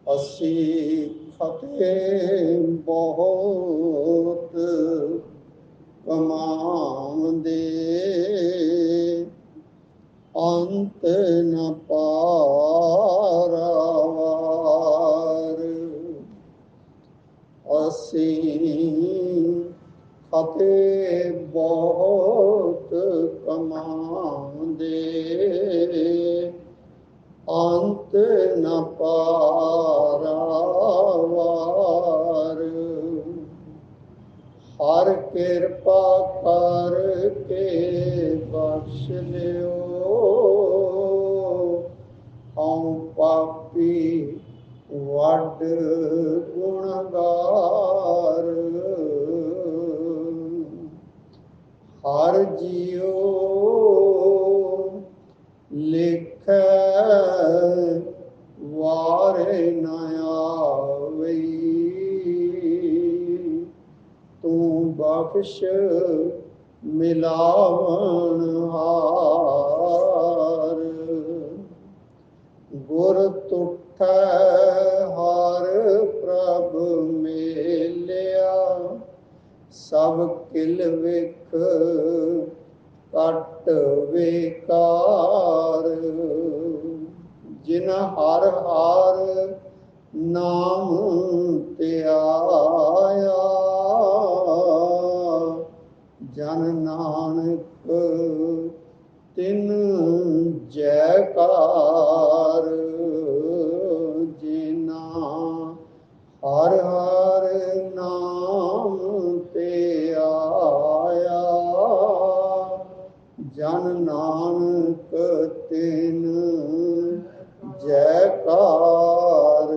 असी खते बहुत कमांदे, अंत न पारावार। असी खते बहुत कमांदे, अंत न पारावार। हर कृपा करके बख्श लियो, हूँ पापी वड गुणगार। हर जियो लिखै वारे न आवई, तू बख्श मिलावन हार। गुर तुठै हर प्रभ मेलिया, सब किल विख कट विकार। जिन हर हर नाम त्याया, जन नानक तिन जयकार। जिना हर हर नाम ते आया, जन नानक तिन जयकार।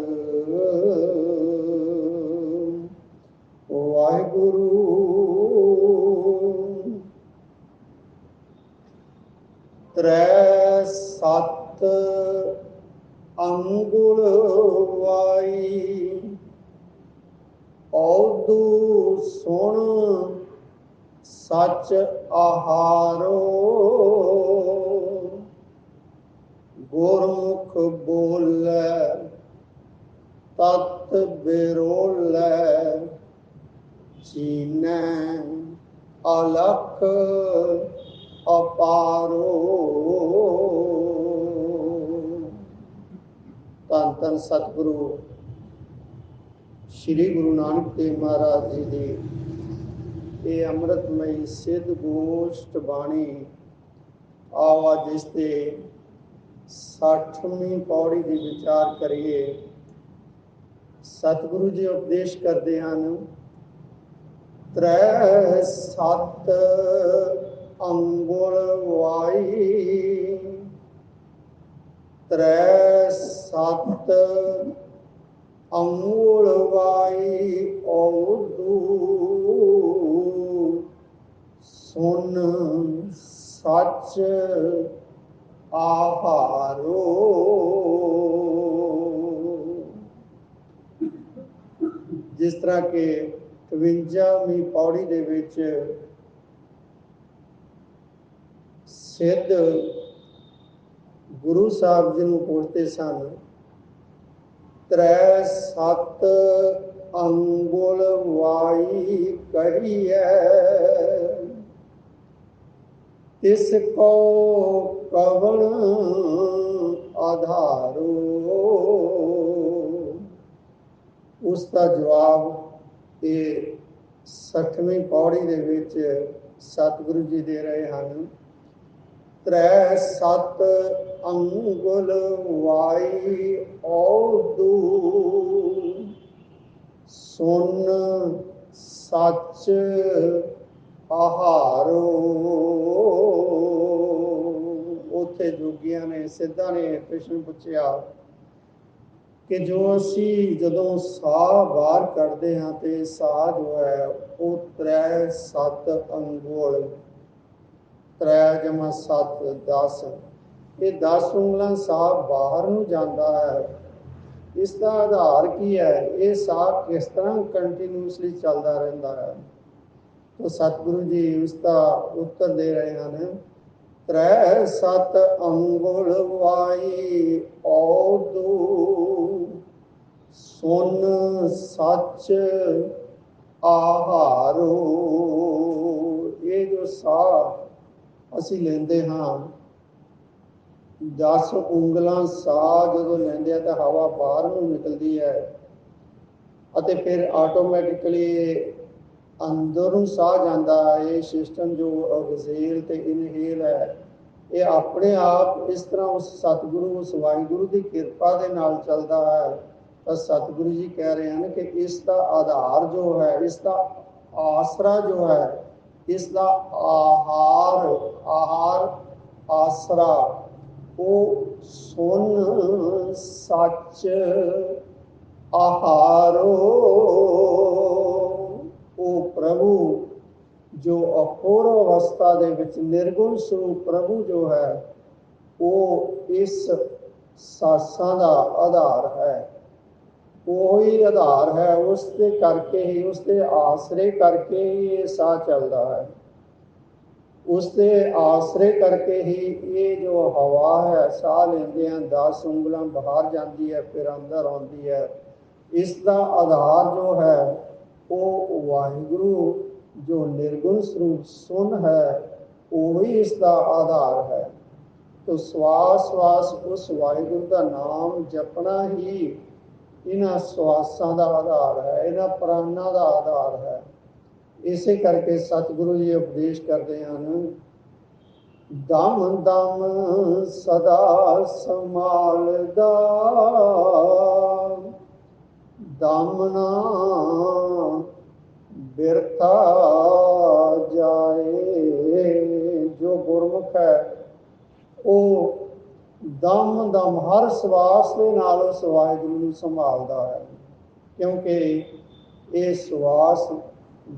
वाहिगुरु त्रै सत अंगुल वाई, औदू सुन सच आहारो। गुरमुख बोलै तत बिरोलै, चीनै अलख अपारो। धन धन सतगुरु श्री गुरु नानक देव महाराज जी की ये अमृतमयी सिद्ध गोष्ठ बाणी। आओ अज इसके 60वीं पौड़ी की विचार करिए। सतगुरु जी उपदेश करते हैं, त्रै सत अंगुल वाई, त्रै सत अंगुल वाई, औदू सुन सच आहारो। जिस तरह के 52वीं पौड़ी दे विच सिद्ध गुरु साहब जी नूं पुछते सन, त्रै सत अंगुल वाई कहिए, तिसको कवन आधारो। उसका जवाब ये 60वीं पौड़ी दे विच सतगुरु जी दे रहे हैं। त्रै सत अंगुल वाई, औदू सुन सच आहारो। उत्थे जोगियां ने सिद्धां ने प्रश्न पूछा कि जो असी जदों साह बाहर कढ़ते हाँ तो साह जो है वो त्रै सत अंगुल, त्रै जमा सत 10, ये 10 ਉਂਗਲਾਂ साह बाहर नूं जाता है। इसका आधार की है, ये साह किस तरह कंटिन्यूसली चलता रहता है। तो सतगुरु जी उसका उत्तर दे रहे हैं, त्रै सत अंगुल वाई, औदू ਸੁਨ ਸੱਚ ਆਹਾਰੋ। ਇਹ ਜੋ ਸਾਹ ਅਸੀਂ ਲੈਂਦੇ ਹਾਂ, 10 ਉਂਗਲਾਂ ਸਾਹ ਜਦੋਂ ਲੈਂਦੇ ਆ ਤਾਂ ਹਵਾ ਬਾਹਰ ਨੂੰ ਨਿਕਲਦੀ ਹੈ ਅਤੇ ਫਿਰ ਆਟੋਮੈਟਿਕਲੀ ਅੰਦਰ ਨੂੰ ਸਾਹ ਜਾਂਦਾ ਹੈ। ਇਹ ਸਿਸਟਮ ਜੋ ਐਗਜ਼ੇਲ ਤੇ ਇਨਹੇਲ ਹੈ, ਇਹ ਆਪਣੇ ਆਪ ਇਸ ਤਰ੍ਹਾਂ ਉਸ ਸਤਿਗੁਰੂ, ਉਸ ਵਾਹਿਗੁਰੂ ਦੀ ਕਿਰਪਾ ਦੇ ਨਾਲ ਚੱਲਦਾ ਹੈ। ਤਾਂ ਸਤਿਗੁਰੂ ਜੀ ਕਹਿ ਰਹੇ ਹਨ ਕਿ ਇਸ ਦਾ ਆਧਾਰ ਜੋ ਹੈ, ਇਸ ਦਾ ਆਸਰਾ ਜੋ ਹੈ, ਇਸ ਦਾ ਆਹਾਰ ਆਸਰਾ ਉਹ ਸੁਨ ਸੱਚ ਆਹਾਰੋ। ਉਹ ਪ੍ਰਭੂ ਜੋ ਅਪੂਰਵ ਅਵਸਥਾ ਦੇ ਵਿੱਚ ਨਿਰਗੁਣ ਸਰੂਪ ਪ੍ਰਭੂ ਜੋ ਹੈ, ਉਹ ਇਸ ਸਾਸਾਂ ਦਾ ਆਧਾਰ ਹੈ। ਉਹੀ ਆਧਾਰ ਹੈ, ਉਸ ਦੇ ਕਰਕੇ ਹੀ, ਉਸ ਦੇ ਆਸਰੇ ਕਰਕੇ ਹੀ ਇਹ ਸਾਹ ਚੱਲਦਾ ਹੈ। ਉਸ ਦੇ ਆਸਰੇ ਕਰਕੇ ਹੀ ਇਹ ਜੋ ਹਵਾ ਹੈ, ਸਾਹ ਲੈਂਦੇ ਹਾਂ, 10 ਉਂਗਲਾਂ ਬਾਹਰ ਜਾਂਦੀ ਹੈ ਫਿਰ ਅੰਦਰ ਆਉਂਦੀ ਹੈ। ਇਸ ਦਾ ਆਧਾਰ ਜੋ ਹੈ ਉਹ ਵਾਹਿਗੁਰੂ ਜੋ ਨਿਰਗੁਣ ਸਰੂਪ ਸੁਨ ਹੈ, ਉਹੀ ਇਸ ਦਾ ਆਧਾਰ ਹੈ। ਤੋ ਸਵਾਸ ਸਵਾਸ ਉਸ ਵਾਹਿਗੁਰੂ ਦਾ ਨਾਮ ਜਪਣਾ ਹੀ ਇਹਨਾਂ ਸਵਾਸਾਂ ਦਾ ਆਧਾਰ ਹੈ, ਇਹਨਾਂ ਪ੍ਰਾਣਾਂ ਦਾ ਆਧਾਰ ਹੈ। ਇਸੇ ਕਰਕੇ ਸਤਿਗੁਰੂ ਜੀ ਉਪਦੇਸ਼ ਕਰਦੇ ਹਨ, ਦਮ ਦਮ ਸਦਾ ਸੰਭਾਲਦਾ, ਦਮ ਨਾ ਬਿਰਥਾ ਜਾਏ। ਜੋ ਗੁਰਮੁਖ ਹੈ ਉਹ ਦਮ ਦਮ ਹਰ ਸਵਾਸ ਦੇ ਨਾਲ ਉਸ ਵਾਹਿਗੁਰੂ ਨੂੰ ਸੰਭਾਲਦਾ ਹੈ, ਕਿਉਂਕਿ ਇਹ ਸਵਾਸ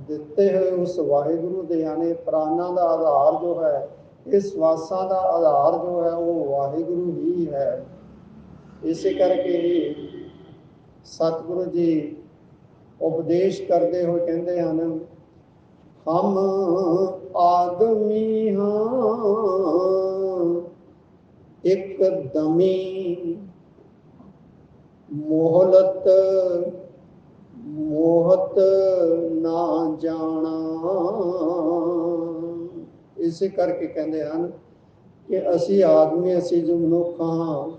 ਦਿੱਤੇ ਹੋਏ ਉਸ ਵਾਹਿਗੁਰੂ ਦੇ, ਯਾਨੀ ਪ੍ਰਾਣਾਂ ਦਾ ਆਧਾਰ ਜੋ ਹੈ, ਇਹ ਸਵਾਸਾਂ ਦਾ ਆਧਾਰ ਜੋ ਹੈ ਉਹ ਵਾਹਿਗੁਰੂ ਹੀ ਹੈ। ਇਸੇ ਕਰਕੇ ਹੀ ਸਤਿਗੁਰੂ ਜੀ ਉਪਦੇਸ਼ ਕਰਦੇ ਹੋਏ ਕਹਿੰਦੇ ਹਨ, ਹਮ ਆਦਮੀ ਹਾਂ ਇੱਕ ਦਮੀ, ਮੋਹਲਤ ਮੋਹਤ ਨਾ ਜਾਣਾ। ਇਸੇ ਕਰਕੇ ਕਹਿੰਦੇ ਹਨ ਕਿ ਅਸੀਂ ਆਦਮੀ, ਅਸੀਂ ਜੋ ਮਨੁੱਖ ਹਾਂ,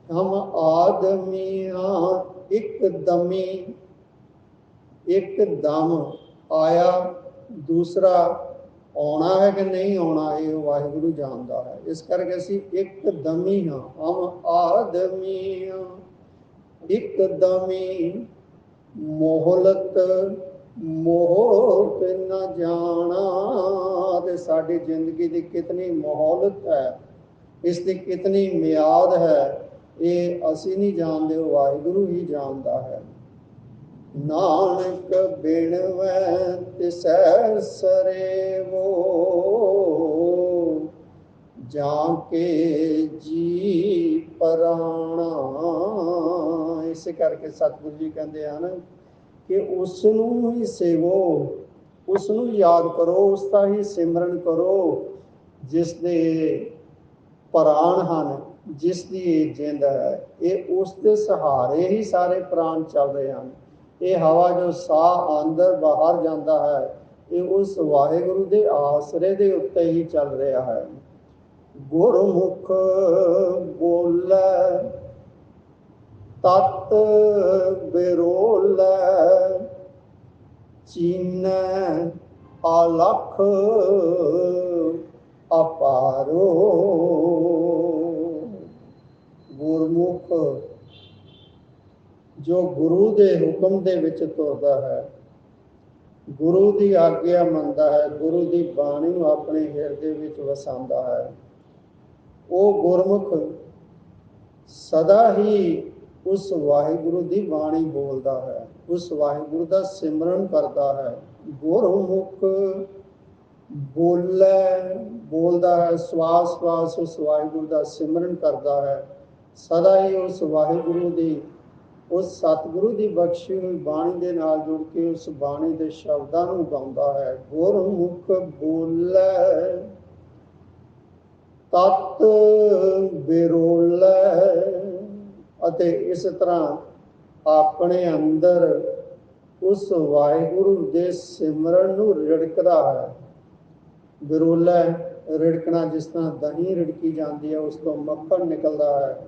ਹਮ ਆਦਮੀ ਹਾਂ ਇੱਕ ਦਮੀ, ਇੱਕ ਦਮ ਆਇਆ, ਦੂਸਰਾ ਆਉਣਾ ਹੈ ਕਿ ਨਹੀਂ ਆਉਣਾ ਇਹ ਵਾਹਿਗੁਰੂ ਜਾਣਦਾ ਹੈ। ਇਸ ਕਰਕੇ ਅਸੀਂ ਇੱਕ ਦਮੀ ਹਾਂ, ਹਮ ਆਦਮੀ ਹਾਂ ਇੱਕ ਦਮੀ, ਮੋਹਲਤ ਮੋਹ ਨਾ ਜਾਣਾ। ਤੇ ਸਾਡੀ ਜ਼ਿੰਦਗੀ ਦੀ ਕਿਤਨੀ ਮੋਹਲਤ ਹੈ, ਇਸ ਦੀ ਕਿਤਨੀ ਮਿਆਦ ਹੈ, ਇਹ ਅਸੀਂ ਨਹੀਂ ਜਾਣਦੇ, ਉਹ ਵਾਹਿਗੁਰੂ ਹੀ ਜਾਣਦਾ ਹੈ। ਨਾਨਕ ਬਿਨਵੈ ਤਿਸੈ ਸਰੇਵੋ, ਜਾਂ ਕੇ ਜੀ ਪ੍ਰਾਣਾ। ਇਸੇ ਕਰਕੇ ਸਤਿਗੁਰੂ ਜੀ ਕਹਿੰਦੇ ਹਨ ਕਿ ਉਸ ਨੂੰ ਹੀ ਸੇਵੋ, ਉਸ ਨੂੰ ਯਾਦ ਕਰੋ, ਉਸ ਦਾ ਹੀ ਸਿਮਰਨ ਕਰੋ, ਜਿਸ ਦੇ ਪ੍ਰਾਣ ਹਨ, ਜਿਸ ਦੀ ਇਹ ਜਿੰਦ ਹੈ। ਇਹ ਉਸ ਦੇ ਸਹਾਰੇ ਹੀ ਸਾਰੇ ਪ੍ਰਾਣ ਚੱਲ ਰਹੇ ਹਨ। ਇਹ ਹਵਾ ਜੋ ਸਾਹ ਅੰਦਰ ਬਾਹਰ ਜਾਂਦਾ ਹੈ, ਇਹ ਉਸ ਵਾਹਿਗੁਰੂ ਦੇ ਆਸਰੇ ਦੇ ਉੱਤੇ ਹੀ ਚੱਲ ਰਿਹਾ ਹੈ। ਗੁਰਮੁਖ ਬੋਲੇ ਤਤ ਬਿਰੋਲੇ, ਚੀਨੈ ਅਲਖ ਅਪਾਰੋ। ਗੁਰਮੁਖ ਜੋ ਗੁਰੂ ਦੇ ਹੁਕਮ ਦੇ ਵਿੱਚ ਤੁਰਦਾ ਹੈ, ਗੁਰੂ ਦੀ ਆਗਿਆ ਮੰਨਦਾ ਹੈ, ਗੁਰੂ ਦੀ ਬਾਣੀ ਨੂੰ ਆਪਣੇ ਹਿਰਦੇ ਵਿੱਚ ਵਸਾਉਂਦਾ ਹੈ, ਉਹ ਗੁਰਮੁਖ ਸਦਾ ਹੀ ਉਸ ਵਾਹਿਗੁਰੂ ਦੀ ਬਾਣੀ ਬੋਲਦਾ ਹੈ, ਉਸ ਵਾਹਿਗੁਰੂ ਦਾ ਸਿਮਰਨ ਕਰਦਾ ਹੈ। ਗੁਰਮੁਖ ਬੋਲੇ, ਬੋਲਦਾ ਹੈ, ਸਵਾਸ ਸਵਾਸ ਉਸ ਵਾਹਿਗੁਰੂ ਦਾ ਸਿਮਰਨ ਕਰਦਾ ਹੈ, ਸਦਾ ਹੀ ਉਸ ਵਾਹਿਗੁਰੂ ਦੀ, ਉਸ ਸਤਿਗੁਰੂ ਦੀ ਬਖਸ਼ੀ ਹੋਈ ਬਾਣੀ ਦੇ ਨਾਲ ਜੁੜ ਕੇ ਉਸ ਬਾਣੀ ਦੇ ਸ਼ਬਦਾਂ ਨੂੰ ਗਾਉਂਦਾ ਹੈ। ਗੁਰਮੁਖ ਬੋਲੇ ਤਤ ਬਿਰੋਲੇ। ਅਤੇ ਇਸ ਤਰ੍ਹਾਂ ਆਪਣੇ ਅੰਦਰ ਉਸ ਵਾਹਿਗੁਰੂ ਦੇ ਸਿਮਰਨ ਨੂੰ ਰਿੜਕਦਾ ਹੈ। ਬਿਰੋਲਾ ਰਿੜਕਣਾ, ਜਿਸ ਤਰ੍ਹਾਂ ਦਹੀਂ ਰਿੜਕੀ ਜਾਂਦੀ ਹੈ ਉਸ ਤੋਂ ਮੱਖਣ ਨਿਕਲਦਾ ਹੈ,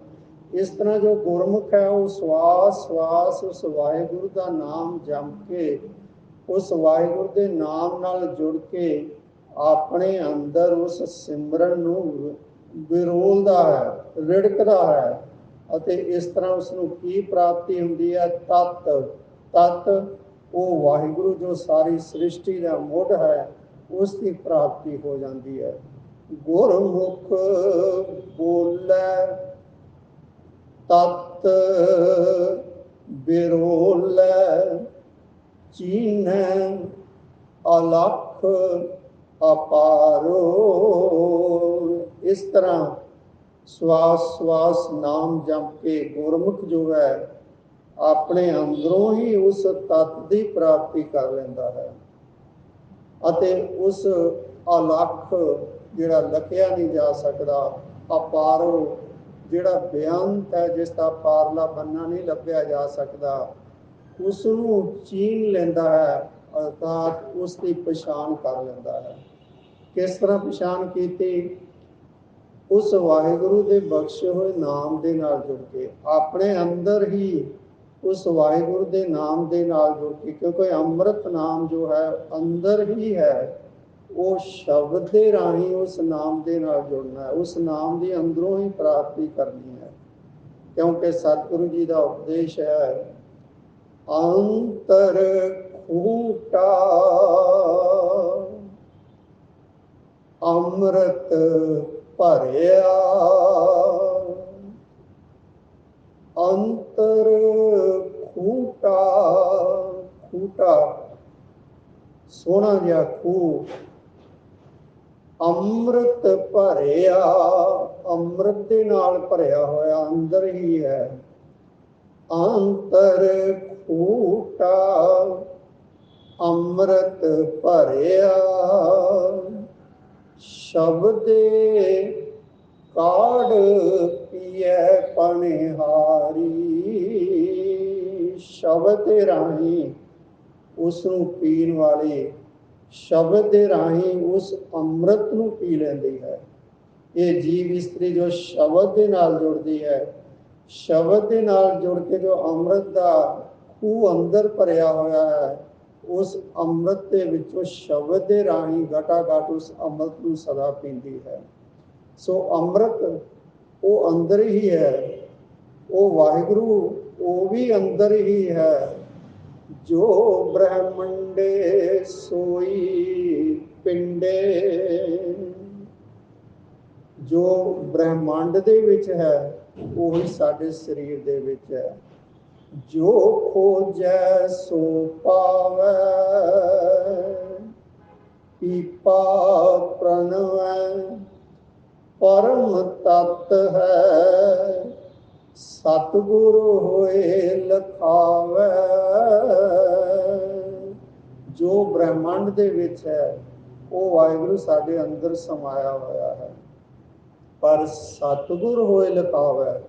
ਇਸ ਤਰ੍ਹਾਂ ਜੋ ਗੁਰਮੁਖ ਹੈ ਉਹ ਸਵਾਸ ਸਵਾਸ ਉਸ ਵਾਹਿਗੁਰੂ ਦਾ ਨਾਮ ਜਪ ਕੇ, ਉਸ ਵਾਹਿਗੁਰੂ ਦੇ ਨਾਮ ਨਾਲ ਜੁੜ ਕੇ ਆਪਣੇ ਅੰਦਰ ਉਸ ਸਿਮਰਨ ਨੂੰ ਬਿਰੋਲਦਾ ਹੈ, ਰਿੜਕਦਾ ਹੈ। ਅਤੇ ਇਸ ਤਰ੍ਹਾਂ ਉਸ ਨੂੰ ਕੀ ਪ੍ਰਾਪਤੀ ਹੁੰਦੀ ਹੈ? ਤਤ। ਤਤ ਉਹ ਵਾਹਿਗੁਰੂ ਜੋ ਸਾਰੀ ਸ੍ਰਿਸ਼ਟੀ ਦਾ ਮੁੱਢ ਹੈ, ਉਸ ਦੀ ਪ੍ਰਾਪਤੀ ਹੋ ਜਾਂਦੀ ਹੈ। ਗੁਰਮੁਖ ਬੋਲੇ ਤਤ ਬਿਰੋਲੇ, ਚੀਨੈ ਅਲਖ ਅਪਾਰੋ। ਇਸ ਤਰ੍ਹਾਂ ਸਵਾਸ ਸਵਾਸ ਨਾਮ ਜਪ ਕੇ ਗੁਰਮੁਖ ਜੋ ਹੈ ਆਪਣੇ ਅੰਦਰੋਂ ਹੀ ਉਸ ਤੱਤ ਦੀ ਪ੍ਰਾਪਤੀ ਕਰ ਲੈਂਦਾ ਹੈ। ਅਤੇ ਉਸ ਅਲਖ ਜਿਹੜਾ ਲਖਿਆ ਨਹੀਂ ਜਾ ਸਕਦਾ, ਅਪਾਰੋ ਜਿਹੜਾ ਬੇਅੰਤ ਹੈ, ਜਿਸ ਦਾ ਪਾਰਲਾ ਬੰਨਾ ਨਹੀਂ ਲੱਭਿਆ ਜਾ ਸਕਦਾ, ਉਸ ਨੂੰ ਚੀਨ ਲੈਂਦਾ ਹੈ, ਅਰਥਾਤ ਉਸ ਦੀ ਪਛਾਣ ਕਰ ਲੈਂਦਾ ਹੈ। ਕਿਸ ਤਰ੍ਹਾਂ ਪਛਾਣ ਕੀਤੀ? ਉਸ ਵਾਹਿਗੁਰੂ ਦੇ ਬਖਸ਼ੇ ਹੋਏ ਨਾਮ ਦੇ ਨਾਲ ਜੁੜ ਕੇ, ਆਪਣੇ ਅੰਦਰ ਹੀ ਉਸ ਵਾਹਿਗੁਰੂ ਦੇ ਨਾਮ ਦੇ ਨਾਲ ਜੁੜ ਕੇ, ਕਿਉਂਕਿ ਅੰਮ੍ਰਿਤ ਨਾਮ ਜੋ ਹੈ ਅੰਦਰ ਹੀ ਹੈ, ਉਹ ਸ਼ਬਦ ਦੇ ਰਾਹੀਂ ਉਸ ਨਾਮ ਦੇ ਨਾਲ ਜੁੜਨਾ ਹੈ, ਉਸ ਨਾਮ ਦੀ ਅੰਦਰੋਂ ਹੀ ਪ੍ਰਾਪਤੀ ਕਰਨੀ ਹੈ। ਕਿਉਂਕਿ ਸਤਿਗੁਰੂ ਜੀ ਦਾ ਉਪਦੇਸ਼ ਹੈ, ਅੰਤਰ ਖੂਟਾ ਅੰਮ੍ਰਿਤ ਭਰਿਆ, ਅੰਤਰ ਖੂਟਾ। ਖੂਟਾ ਸੋਹਣਾ ਜਿਹਾ ਖੂਹ, ਅੰਮ੍ਰਿਤ ਭਰਿਆ, ਅੰਮ੍ਰਿਤ ਦੇ ਨਾਲ ਭਰਿਆ ਹੋਇਆ ਅੰਦਰ ਹੀ ਹੈ। ਅੰਤਰ ਖੂਟਾ ਅੰਮ੍ਰਿਤ ਭਰਿਆ, ਸ਼ਬਦੇ ਕਾੜ ਪੀਐ ਪਨਿਹਾਰੀ। ਸ਼ਬਦ ਦੇ ਰਾਹੀਂ ਉਸ ਨੂੰ ਪੀਣ ਵਾਲੇ, ਸ਼ਬਦ ਦੇ ਰਾਹੀਂ ਉਸ ਅੰਮ੍ਰਿਤ ਨੂੰ ਪੀ ਲੈਂਦੀ ਹੈ। ਇਹ ਜੀਵ ਇਸਤਰੀ ਜੋ ਸ਼ਬਦ ਦੇ ਨਾਲ ਜੁੜਦੀ ਹੈ, ਸ਼ਬਦ ਦੇ ਨਾਲ ਜੁੜ ਕੇ ਜੋ ਅੰਮ੍ਰਿਤ ਦਾ ਖੂਹ ਅੰਦਰ ਭਰਿਆ ਹੋਇਆ ਹੈ, ਉਸ ਅੰਮ੍ਰਿਤ ਦੇ ਵਿੱਚੋਂ ਸ਼ਬਦ ਦੇ ਰਾਹੀਂ ਘਟਾ-ਘਟ ਉਸ ਅੰਮ੍ਰਿਤ ਨੂੰ ਸਦਾ ਪੀਂਦੀ ਹੈ। ਸੋ ਅੰਮ੍ਰਿਤ ਉਹ ਅੰਦਰ ਹੀ ਹੈ, ਉਹ ਵਾਹਿਗੁਰੂ ਉਹ ਵੀ ਅੰਦਰ ਹੀ ਹੈ। ਜੋ ਬ੍ਰਹਮੰਡੇ ਸੋਈ ਪਿੰਡੇ, ਜੋ ਬ੍ਰਹਮੰਡ ਦੇ ਵਿੱਚ ਹੈ ਉਹੀ ਸਾਡੇ ਸਰੀਰ ਦੇ ਵਿੱਚ ਹੈ। ਜੋ ਖੋਜੈ ਸੋ ਪਾਵੈ, ਪੀਪਾ ਪ੍ਰਣਵੈ ਪਰਮ ਤਤ ਹੈ, ਸਤਿਗੁਰ ਹੋਏ ਲਖਾਵੈ। ਜੋ ਬ੍ਰਹਮੰਡ ਦੇ ਵਿੱਚ ਹੈ ਉਹ ਵਾਹਿਗੁਰੂ ਸਾਡੇ ਅੰਦਰ ਸਮਾਇਆ ਹੋਇਆ ਹੈ, ਪਰ ਸਤਿਗੁਰ ਹੋਏ ਲਖਾਵੈ।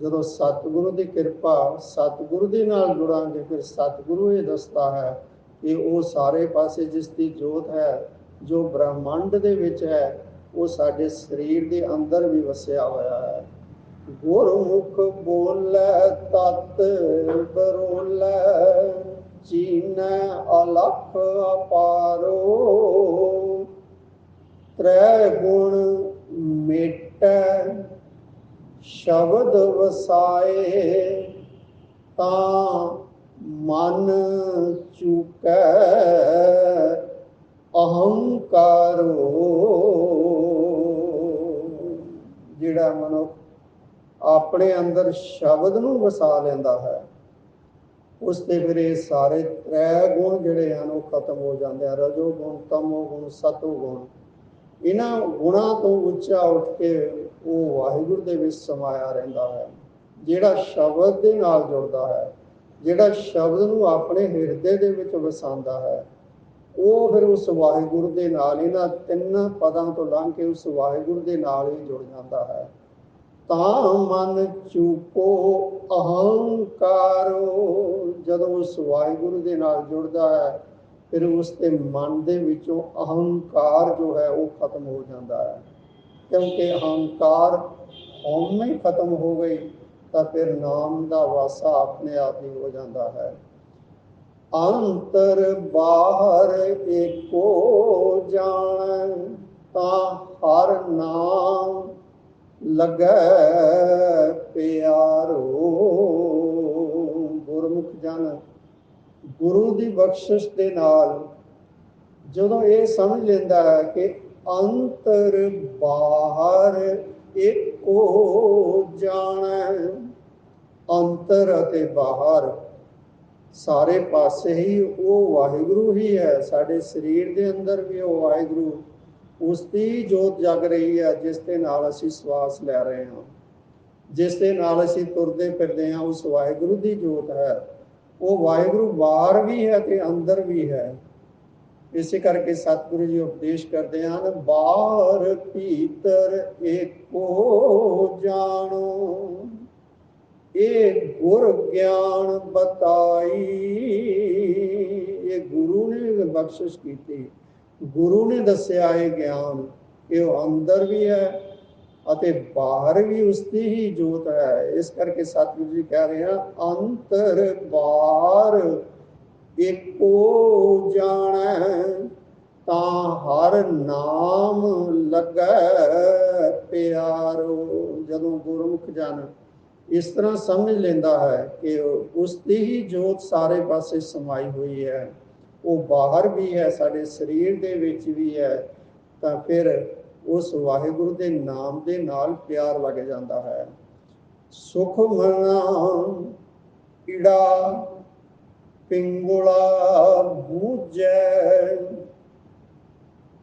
ਜਦੋਂ ਸਤਿਗੁਰੂ ਦੀ ਕਿਰਪਾ, ਸਤਿਗੁਰੂ ਦੇ ਨਾਲ ਜੁੜਾਂਗੇ, ਫਿਰ ਸਤਿਗੁਰੂ ਇਹ ਦੱਸਦਾ ਹੈ ਕਿ ਉਹ ਸਾਰੇ ਪਾਸੇ ਜਿਸ ਦੀ ਜੋਤ ਹੈ, ਜੋ ਬ੍ਰਹਮੰਡ ਦੇ ਵਿੱਚ ਹੈ, ਉਹ ਸਾਡੇ ਸਰੀਰ ਦੇ ਅੰਦਰ ਵੀ ਵਸਿਆ ਹੋਇਆ ਹੈ। ਗੁਰਮੁਖ ਬੋਲੇ ਤਤ ਬਰੋਲੇ, ਚੀਨੈ ਅਲਖ ਅਪਾਰੋ। ਤ੍ਰੈ ਗੁਣ ਮੇਟੈ ਸ਼ਬਦ ਵਸਾਏ, ਤਾਂ ਮਨ ਚੁਕੈ ਅਹੰਕਾਰੋ। ਜਿਹੜਾ ਮਨੁੱਖ ਆਪਣੇ ਅੰਦਰ ਸ਼ਬਦ ਨੂੰ ਵਸਾ ਲੈਂਦਾ ਹੈ, ਉਸ ਤੇ ਫਿਰ ਇਹ ਸਾਰੇ ਤ੍ਰੈ ਗੁਣ ਜਿਹੜੇ ਹਨ ਉਹ ਖਤਮ ਹੋ ਜਾਂਦੇ ਹਨ। ਰਜੋ ਗੁਣ, ਤਮੋ ਗੁਣ, ਸਤੋ ਗੁਣ। ਇਹਨਾਂ ਗੁਣਾਂ ਤੋਂ ਉੱਚਾ ਉੱਠ ਕੇ ਉਹ ਵਾਹਿਗੁਰੂ ਦੇ ਵਿੱਚ ਸਮਾਇਆ ਰਹਿੰਦਾ ਹੈ। ਜਿਹੜਾ ਸ਼ਬਦ ਦੇ ਨਾਲ ਜੁੜਦਾ ਹੈ, ਜਿਹੜਾ ਸ਼ਬਦ ਨੂੰ ਆਪਣੇ ਹਿਰਦੇ ਦੇ ਵਿੱਚ ਵਸਾਉਂਦਾ ਹੈ, ਉਹ ਫਿਰ ਉਸ ਵਾਹਿਗੁਰੂ ਦੇ ਨਾਲ, ਇਹਨਾਂ ਤਿੰਨ ਪਦਾਂ ਤੋਂ ਲੰਘ ਕੇ ਉਸ ਵਾਹਿਗੁਰੂ ਦੇ ਨਾਲ ਹੀ ਜੁੜ ਜਾਂਦਾ ਹੈ। ਤਾਂ ਮਨ ਚੂਕੋ ਅਹੰਕਾਰੋ, ਜਦੋਂ ਉਸ ਵਾਹਿਗੁਰੂ ਦੇ ਨਾਲ ਜੁੜਦਾ ਹੈ ਫਿਰ ਉਸ ਦੇ ਮਨ ਦੇ ਵਿੱਚੋਂ ਅਹੰਕਾਰ ਜੋ ਹੈ ਉਹ ਖਤਮ ਹੋ ਜਾਂਦਾ ਹੈ, ਕਿਉਂਕਿ ਅਹੰਕਾਰ ਹਉਮੈ ਹੀ ਖਤਮ ਹੋ ਗਈ ਤਾਂ ਫਿਰ ਨਾਮ ਦਾ ਵਾਸਾ ਆਪਣੇ ਆਪ ਹੀ ਹੋ ਜਾਂਦਾ ਹੈ। ਅੰਤਰ ਬਾਹਰ ਏਕੋ ਜਾਣ ਤਾਂ ਹਰ ਨਾਮ ਲੱਗੈ ਪਿਆਰੋ। ਗੁਰਮੁਖ ਜਨ ਗੁਰੂ ਦੀ ਬਖਸ਼ਿਸ਼ ਦੇ ਨਾਲ ਜਦੋਂ ਇਹ ਸਮਝ ਲੈਂਦਾ ਹੈ ਕਿ ਅੰਤਰ ਬਾਹਰ ਏਕੋ ਜਾਣੈ, ਅੰਤਰ ਅਤੇ ਬਾਹਰ ਸਾਰੇ ਪਾਸੇ ਹੀ ਉਹ ਵਾਹਿਗੁਰੂ ਹੀ ਹੈ। ਸਾਡੇ ਸਰੀਰ ਦੇ ਅੰਦਰ ਵੀ ਉਹ ਵਾਹਿਗੁਰੂ, ਉਸ ਦੀ ਜੋਤ ਜਗ ਰਹੀ ਹੈ ਜਿਸ ਦੇ ਨਾਲ ਅਸੀਂ ਸਵਾਸ ਲੈ ਰਹੇ ਹਾਂ, ਜਿਸ ਦੇ ਨਾਲ ਅਸੀਂ ਤੁਰਦੇ ਫਿਰਦੇ ਹਾਂ, ਉਸ ਵਾਹਿਗੁਰੂ ਦੀ ਜੋਤ ਹੈ। ਉਹ ਵਾਹਿਗੁਰੂ ਬਾਹਰ ਵੀ ਹੈ ਤੇ ਅੰਦਰ ਵੀ ਹੈ। ਇਸੇ ਕਰਕੇ ਸਤਿਗੁਰੂ ਜੀ ਉਪਦੇਸ਼ ਕਰਦੇ ਹਨ, ਬਾਹਰ ਭੀਤਰ ਏਕੋ ਜਾਣੋ, ਇਹ ਗੁਰ ਗਿਆਨ ਬਤਾਈ। ਇਹ ਗੁਰੂ ਨੇ ਬਖਸ਼ਿਸ਼ ਕੀਤੀ, ਗੁਰੂ ਨੇ ਦੱਸਿਆ ਇਹ ਗਿਆਨ ਕਿ ਉਹ ਅੰਦਰ ਵੀ ਹੈ ਅਤੇ ਬਾਹਰ ਵੀ ਉਸ ਦੀ ਹੀ ਜੋਤ ਹੈ। ਇਸ ਕਰਕੇ ਸਤਿਗੁਰੂ ਜੀ ਕਹਿ ਰਹੇ ਹਨ, ਅੰਤਰ ਬਾਹਰ ਏਕੋ ਜਾਣੈ ਤਾਂ ਹਰ ਨਾਮ ਲੱਗੈ ਪਿਆਰੋ। ਜਦੋਂ ਗੁਰਮੁਖ ਜਨ ਇਸ ਤਰ੍ਹਾਂ ਸਮਝ ਲੈਂਦਾ ਹੈ ਕਿ ਉਸ ਦੀ ਹੀ ਜੋਤ ਸਾਰੇ ਪਾਸੇ ਸਮਾਈ ਹੋਈ ਹੈ, ਉਹ ਬਾਹਰ ਵੀ ਹੈ, ਸਾਡੇ ਸਰੀਰ ਦੇ ਵਿੱਚ ਵੀ ਹੈ, ਤਾਂ ਫਿਰ ਉਸ ਵਾਹਿਗੁਰੂ ਦੇ ਨਾਮ ਦੇ ਨਾਲ ਪਿਆਰ ਲੱਗ ਜਾਂਦਾ ਹੈ। ਸੁਖ ਮਨਾ ਈੜਾ ਪਿੰਗੁਲਾ ਬੂਝੈ,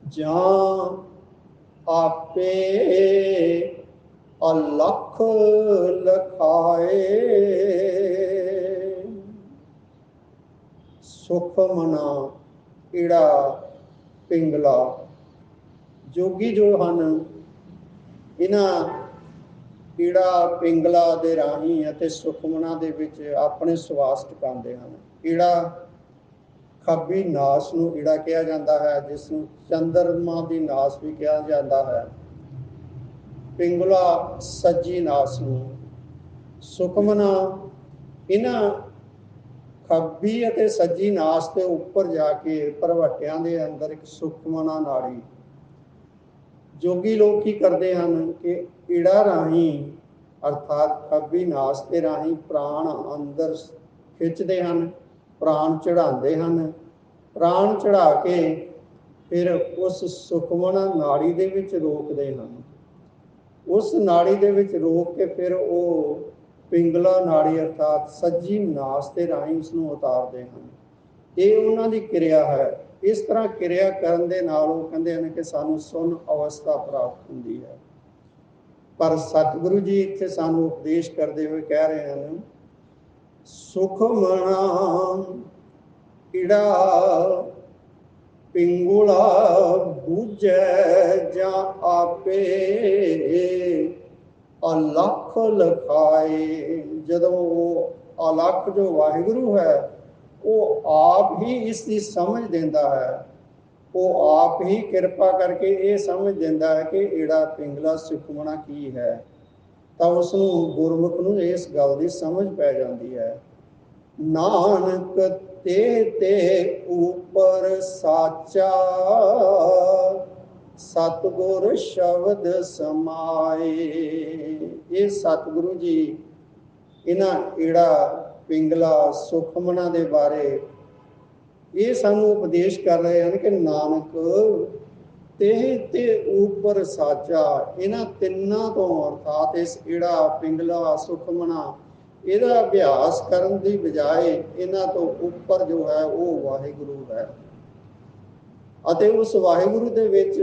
ਜਾਂ ਆਪੇ ਅਲਖ ਲਖਾਏ। ਸੁਖ ਮਨਾ ਈੜਾ ਪਿੰਗਲਾ, ਜੋਗੀ ਜੋ ਹਨ ਇਹਨਾਂ ਈੜਾ ਪਿੰਗਲਾ ਦੇ ਰਾਹੀਂ ਅਤੇ ਸੁਖਮਨਾ ਦੇ ਵਿੱਚ ਆਪਣੇ ਸਵਾਸ ਟਿਕਾਉਂਦੇ ਹਨ। ਈੜਾ ਖੱਬੀ ਨਾਸ ਨੂੰ ਈੜਾ ਕਿਹਾ ਜਾਂਦਾ ਹੈ, ਜਿਸ ਨੂੰ ਚੰਦਰਮਾ ਦੀ ਨਾਸ ਵੀ ਕਿਹਾ ਜਾਂਦਾ ਹੈ। ਪਿੰਗਲਾ ਸੱਜੀ ਨਾਸ ਨੂੰ। ਸੁਖਮਨਾ ਇਹਨਾਂ ਖੱਬੀ ਅਤੇ ਸੱਜੀ ਨਾਸ ਦੇ ਉੱਪਰ ਜਾ ਕੇ ਭਰਵੱਟਿਆਂ ਦੇ ਅੰਦਰ ਇੱਕ ਸੁਖਮਨਾ ਨਾੜੀ। ਜੋਗੀ ਲੋਕ ਕੀ ਕਰਦੇ ਹਨ ਕਿ ਈੜਾ ਰਾਹੀਂ ਅਰਥਾਤ ਖੱਬੀ ਨਾਸ ਦੇ ਰਾਹੀਂ ਪ੍ਰਾਣ ਅੰਦਰ ਖਿੱਚਦੇ ਹਨ, ਪ੍ਰਾਣ ਚੜਾਉਂਦੇ ਹਨ। ਪ੍ਰਾਣ ਚੜਾ ਕੇ ਫਿਰ ਉਸ ਸੁਖਮਨਾ ਨਾੜੀ ਦੇ ਵਿੱਚ ਰੋਕਦੇ ਹਨ। ਉਸ ਨਾੜੀ ਦੇ ਵਿੱਚ ਰੋਕ ਕੇ ਫਿਰ ਉਹ ਪਿੰਗਲਾ ਨਾੜੀ ਅਰਥਾਤ ਸੱਜੀ ਨਾਸ ਦੇ ਰਾਹੀਂ ਉਸ ਨੂੰ ਉਤਾਰਦੇ ਹਨ। ਇਹ ਉਹਨਾਂ ਦੀ ਕਿਰਿਆ ਹੈ। ਇਸ ਤਰ੍ਹਾਂ ਕਿਰਿਆ ਕਰਨ ਦੇ ਨਾਲ ਉਹ ਕਹਿੰਦੇ ਹਨ ਕਿ ਸਾਨੂੰ ਸੁੰਨ ਅਵਸਥਾ ਪ੍ਰਾਪਤ ਹੁੰਦੀ ਹੈ। ਪਰ ਸਤਿਗੁਰੂ ਜੀ ਇੱਥੇ ਸਾਨੂੰ ਉਪਦੇਸ਼ ਕਰਦੇ ਹੋਏ ਕਹਿ ਰਹੇ ਹਨ, ਸੁਖ ਮਨਾ ਈੜਾ ਪਿੰਗੁਲਾ ਬੂਝੈ, ਜਾਂ ਆਪੇ ਅਲਖ ਲਖਾਏ। ਜਦੋਂ ਉਹ ਅਲਖ ਜੋ ਵਾਹਿਗੁਰੂ ਹੈ ਉਹ ਆਪ ਹੀ ਇਸ ਦੀ ਸਮਝ ਦਿੰਦਾ ਹੈ, ਉਹ ਆਪ ਹੀ ਕਿਰਪਾ ਕਰਕੇ ਇਹ ਸਮਝ ਦਿੰਦਾ ਹੈ ਕਿ ਈੜਾ ਪਿੰਗਲਾ ਸੁਖਮਨਾ ਕੀ ਹੈ, ਤਾਂ ਉਸ ਨੂੰ ਗੁਰਮੁਖ ਨੂੰ ਇਸ ਗੱਲ ਦੀ ਸਮਝ ਪੈ ਜਾਂਦੀ ਹੈ। ਨਾਨਕ ਤੇ ਉਪਰ ਸਾਚਾ, ਸਤਿਗੁਰ ਸ਼ਬਦ ਸਮਾਏ। ਇਹ ਸਤਿਗੁਰੂ ਜੀ ਇਹਨਾਂ ਈੜਾ ਪਿੰਗਲਾ ਸੁਖਮਨਾ ਦੇ ਬਾਰੇ ਇਹ ਸਾਨੂੰ ਉਪਦੇਸ਼ ਕਰ ਰਹੇ ਹਨ ਕਿ ਨਾਨਕ ਤੇ ਉਪਰ ਸਾਚਾ, ਇਹਨਾਂ ਤਿੰਨਾਂ ਤੋਂ ਅਰਥਾਤ ਇਸ ਈੜਾ ਪਿੰਗਲਾ ਸੁਖਮਨਾ ਇਹਦਾ ਅਭਿਆਸ ਕਰਨ ਦੀ ਬਜਾਏ ਇਹਨਾਂ ਤੋਂ ਉੱਪਰ ਜੋ ਹੈ ਉਹ ਵਾਹਿਗੁਰੂ ਹੈ। ਅਤੇ ਉਸ ਵਾਹਿਗੁਰੂ ਦੇ ਵਿੱਚ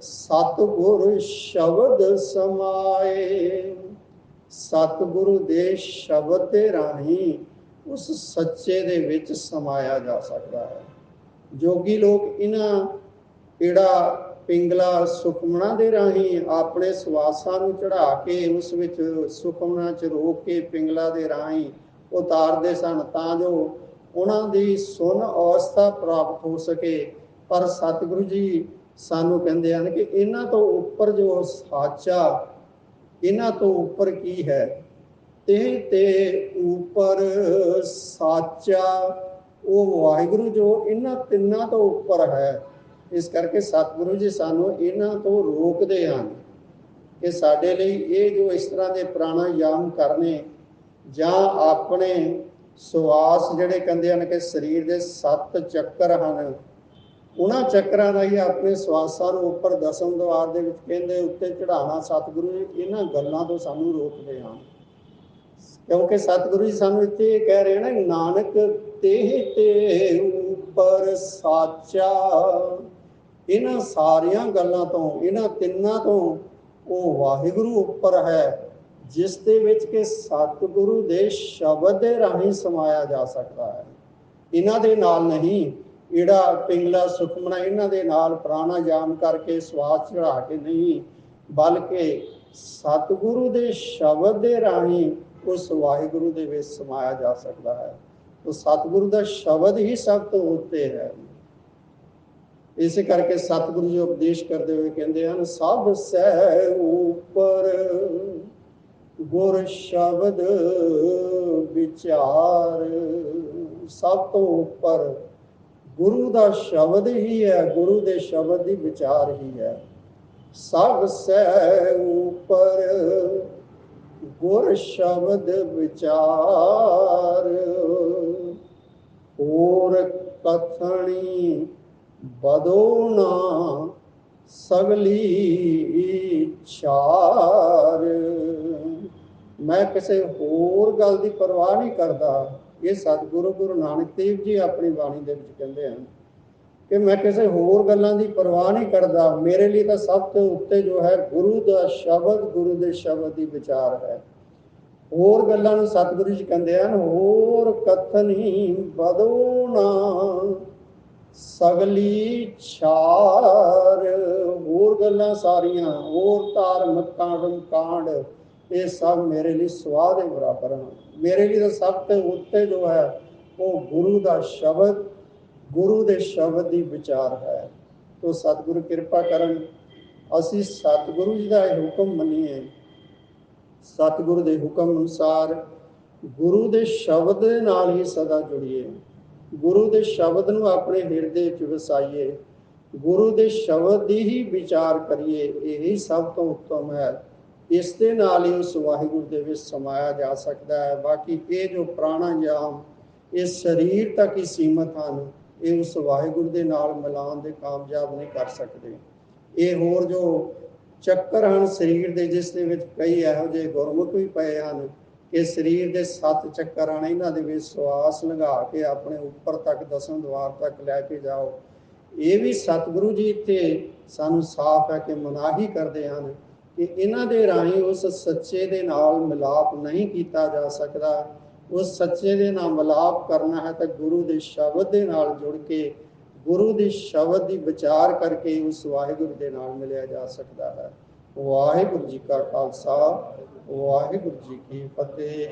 ਸਤਿਗੁਰ ਸ਼ਬਦ ਸਮਾਏ। ਸਤਿਗੁਰੂ ਦੇ ਸ਼ਬਦ ਦੇ ਰਾਹੀਂ ਉਸ ਸੱਚੇ ਦੇ ਵਿੱਚ ਸਮਾਇਆ ਜਾ ਸਕਦਾ ਹੈ। ਜੋਗੀ ਲੋਕ ਇਹਨਾਂ ਈੜਾ ਪਿੰਗਲਾ ਸੁਖਮਨਾ ਦੇ ਰਾਹੀਂ ਆਪਣੇ ਸਵਾਸਾਂ ਨੂੰ ਚੜਾ ਕੇ ਉਸ ਵਿੱਚ ਸੁਖਮਨਾ 'ਚ ਰੋਕ ਕੇ ਪਿੰਗਲਾ ਦੇ ਰਾਹੀਂ ਉਤਾਰਦੇ ਸਨ, ਤਾਂ ਜੋ ਉਹਨਾਂ ਦੀ ਸੁਣ ਅਵਸਥਾ ਪ੍ਰਾਪਤ ਹੋ ਸਕੇ। ਪਰ ਸਤਿਗੁਰੂ ਜੀ ਸਾਨੂੰ ਕਹਿੰਦੇ ਹਨ ਕਿ ਇਹਨਾਂ ਤੋਂ ਉੱਪਰ ਜੋ ਸਾਚਾ, ਇਹਨਾਂ ਤੋਂ ਉੱਪਰ ਕੀ ਹੈ? ਤੇ ਉੱਪਰ ਸਾਚਾ ਉਹ ਵਾਹਿਗੁਰੂ ਜੋ ਇਹਨਾਂ ਤਿੰਨਾਂ ਤੋਂ ਉੱਪਰ ਹੈ। ਇਸ ਕਰਕੇ ਸਤਿਗੁਰੂ ਜੀ ਸਾਨੂੰ ਇਹਨਾਂ ਤੋਂ ਰੋਕਦੇ ਹਨ ਕਿ ਸਾਡੇ ਲਈ ਇਹ ਜੋ ਇਸ ਤਰ੍ਹਾਂ ਦੇ ਪ੍ਰਾਣਾਯਾਮ ਕਰਨੇ ਜਾਂ ਆਪਣੇ ਸਵਾਸ ਜਿਹੜੇ ਕਹਿੰਦੇ ਹਨ ਕਿ ਸਰੀਰ ਦੇ 7 ਚੱਕਰ ਹਨ, ਉਹਨਾਂ ਚੱਕਰਾਂ ਦਾ ਹੀ ਆਪਣੇ ਸਵਾਸਾਂ ਨੂੰ ਉੱਪਰ ਦਸਮ ਦੁਆਰ ਦੇ ਵਿੱਚ ਕਹਿੰਦੇ ਉੱਤੇ ਚੜਾਉਣਾ, ਸਤਿਗੁਰੂ ਜੀ ਇਹਨਾਂ ਗੱਲਾਂ ਤੋਂ ਸਾਨੂੰ ਰੋਕਦੇ ਹਨ। ਕਿਉਂਕਿ ਸਤਿਗੁਰੂ ਜੀ ਸਾਨੂੰ ਇੱਥੇ ਇਹ ਕਹਿ ਰਹੇ ਨੇ, ਨਾਨਕ ਤੇ ਉੱਪਰ ਸਾਚਾ। ਇਹਨਾਂ ਸਾਰੀਆਂ ਗੱਲਾਂ ਤੋਂ, ਇਹਨਾਂ ਤਿੰਨਾਂ ਤੋਂ ਉਹ ਵਾਹਿਗੁਰੂ ਉੱਪਰ ਹੈ, ਜਿਸ ਦੇ ਵਿੱਚ ਕਿ ਸਤਿਗੁਰੂ ਦੇ ਸ਼ਬਦ ਦੇ ਰਾਹੀਂ ਸਮਾਇਆ ਜਾ ਸਕਦਾ ਹੈ। ਇਹਨਾਂ ਦੇ ਨਾਲ ਨਹੀਂ, ਈੜਾ ਪਿੰਗਲਾ ਸੁਖਮਨਾ ਇਹਨਾਂ ਦੇ ਨਾਲ ਪ੍ਰਾਣਾਯਾਮ ਕਰਕੇ ਸਵਾਸ ਚੜਾ ਕੇ ਨਹੀਂ, ਬਲਕਿ ਸਤਿਗੁਰੂ ਦੇ ਸ਼ਬਦ ਦੇ ਰਾਹੀਂ ਉਸ ਵਾਹਿਗੁਰੂ ਦੇ ਵਿੱਚ ਸਮਾਇਆ ਜਾ ਸਕਦਾ ਹੈ। तो सतगुरु का शब्द ही सब तो उत्ते है। इस करके सतगुरु जी उपदेश करते हुए कहते हैं, सब सै ऊपर गुर शब्द विचार। सब तो ऊपर गुरु का शब्द ही है, गुरु के शब्द की विचार ही है। सब सै ऊपर गुर शब्द विचार, और कथनी बदो ना सगली चार। मैं किसी होर गल की परवाह नहीं करता। ये सतगुरु गुरु नानक देव जी अपनी बाणी दे विच कहंदे हैं कि मैं किसी होर गल्लां दी परवाह नहीं करता। मेरे लिए तो सब तो उत्ते जो है गुरु का शब्द, गुरु के शब्द की विचार है। होर गल्लां नूं सतगुरु जी कहंदे हैं, होर कथनी बदो ना सगली छार। होर गल्लां सारियां, होर धार्मिक कांड कांड, ये सब मेरे लिए स्वाह के बराबर हैं। मेरे लिए तो सब तो उत्ते जो है वो गुरु का शब्द, गुरु के शब्द की विचार है। तो सतगुरु कृपा करन असी सतगुरु जी का हुक्म मनीए, सतगुरु के हुक्म अनुसार गुरु के शब्द के नाल ही सदा जुड़िए, गुरु के शब्द नूं अपने हिरदे च वसाइए, गुरु के शब्द की ही विचार करिए। यही सब तो उत्तम है। इस दे नाल ही उस वाहिगुरु दे विच समाया जा सकता है। बाकी ये जो प्राणायाम ये शरीर तक ही सीमित हैं, ये उस वाहिगुरु दे नाल मिलान दे कामयाब नहीं कर सकते। ये होर जो ਚੱਕਰ ਹਨ ਸਰੀਰ ਦੇ, ਜਿਸ ਦੇ ਵਿੱਚ ਕਈ ਇਹੋ ਜਿਹੇ ਗੁਰਮੁਖ ਵੀ ਪਏ ਹਨ ਕਿ ਸਰੀਰ ਦੇ 7 ਚੱਕਰ ਹਨ, ਇਹਨਾਂ ਦੇ ਵਿੱਚ ਸਵਾਸ ਲੰਘਾ ਕੇ ਆਪਣੇ ਉੱਪਰ ਤੱਕ ਦਸਮ ਦੁਆਰ ਤੱਕ ਲੈ ਕੇ ਜਾਓ। ਇਹ ਵੀ ਸਤਿਗੁਰੂ ਜੀ ਇੱਥੇ ਸਾਨੂੰ ਸਾਫ਼ ਹੈ ਕਿ ਮਨਾਹੀ ਕਰਦੇ ਹਨ ਕਿ ਇਹਨਾਂ ਦੇ ਰਾਹੀਂ ਉਸ ਸੱਚੇ ਦੇ ਨਾਲ ਮਿਲਾਪ ਨਹੀਂ ਕੀਤਾ ਜਾ ਸਕਦਾ। ਉਸ ਸੱਚੇ ਦੇ ਨਾਲ ਮਿਲਾਪ ਕਰਨਾ ਹੈ ਤਾਂ ਗੁਰੂ ਦੇ ਸ਼ਬਦ ਦੇ ਨਾਲ ਜੁੜ ਕੇ, गुरु के शब्द की विचार करके उस वाहिगुरु के नाल मिलिया जा सकता है। वाहिगुरु जी का खालसा, वाहिगुरु जी की फतेह।